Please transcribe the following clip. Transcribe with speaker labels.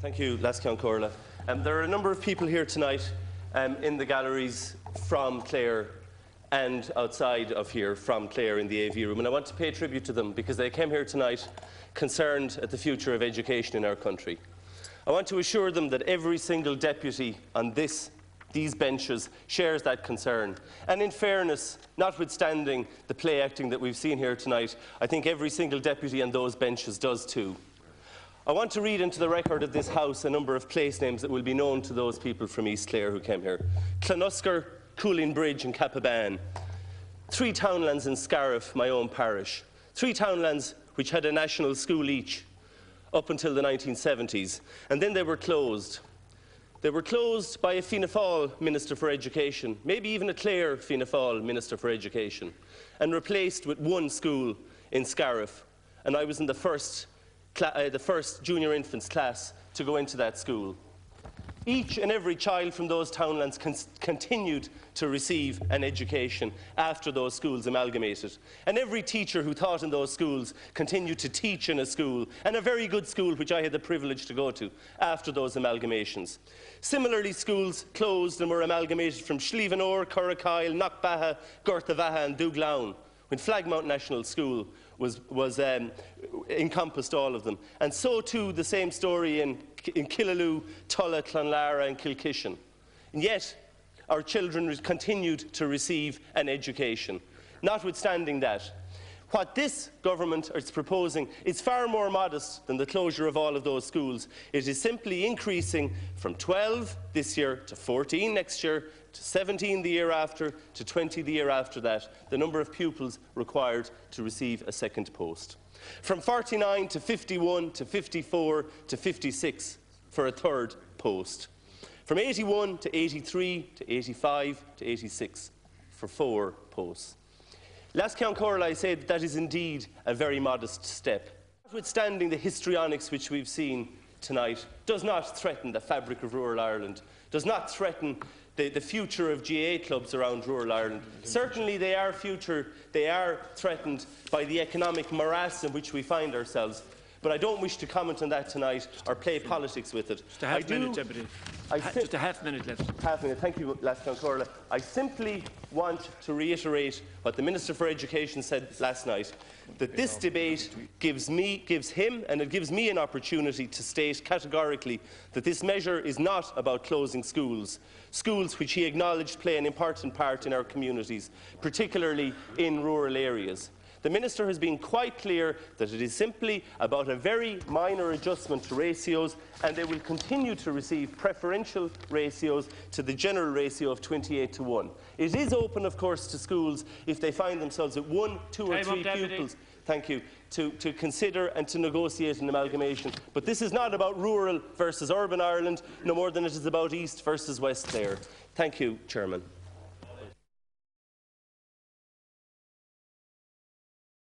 Speaker 1: Thank you, Lascian Corla. There are a number of people here tonight in the galleries from Clare and outside of here from Clare in the AV room, and I want to pay tribute to them because they came here tonight concerned at the future of education in our country. I want to assure them that every single deputy on these benches shares that concern. And in fairness, notwithstanding the play acting that we've seen here tonight, I think every single deputy on those benches does too. I want to read into the record of this House a number of place names that will be known to those people from East Clare who came here. Clonusker, Coolin Bridge and Capaban. 3 townlands in Scariff, my own parish. 3 townlands which had a national school each up until the 1970s, and then they were closed. They were closed by a Fianna Fáil Minister for Education, maybe even a Clare Fianna Fáil Minister for Education, and replaced with 1 school in Scariff. And I was in the first junior infants class to go into that school. Each and every child from those townlands continued to receive an education after those schools amalgamated. And every teacher who taught in those schools continued to teach in a school, and a very good school which I had the privilege to go to after those amalgamations. Similarly, schools closed and were amalgamated from Schlevenor, Curracile, Knockbaha, Gurtavaha and Douglown, when Flagmount National School encompassed all of them. And so too the same story in Killaloe, Tulla, Clonlara and Kilkishen. And yet our children continued to receive an education. Notwithstanding that, what this government is proposing is far more modest than the closure of all of those schools. It is simply increasing from 12 this year to 14 next year, to 17 the year after, to 20 the year after that, the number of pupils required to receive a second post. From 49 to 51 to 54 to 56 for a third post. From 81 to 83 to 85 to 86 for 4 posts. Lascian Corla, I say that is indeed a very modest step. Notwithstanding the histrionics which we've seen tonight, does not threaten the fabric of rural Ireland, does not threaten the future of GAA clubs around rural Ireland. Certainly they are threatened by the economic morass in which we find ourselves. But I don't wish to comment on that tonight or play politics with it.
Speaker 2: Just a half minute, Deputy. Just a half minute left.
Speaker 1: Half minute. Thank you, Lascian Corla. I simply want to reiterate what the Minister for Education said last night, that this debate gives him and it gives me an opportunity to state categorically that this measure is not about closing schools, schools which he acknowledged play an important part in our communities, particularly in rural areas. The Minister has been quite clear that it is simply about a very minor adjustment to ratios, and they will continue to receive preferential ratios to the general ratio of 28 to 1. It is open, of course, to schools if they find themselves at 1, 2 or 3 pupils. Thank you. To consider and to negotiate an amalgamation. But this is not about rural versus urban Ireland, no more than it is about East versus West Clare. Thank you, Chairman.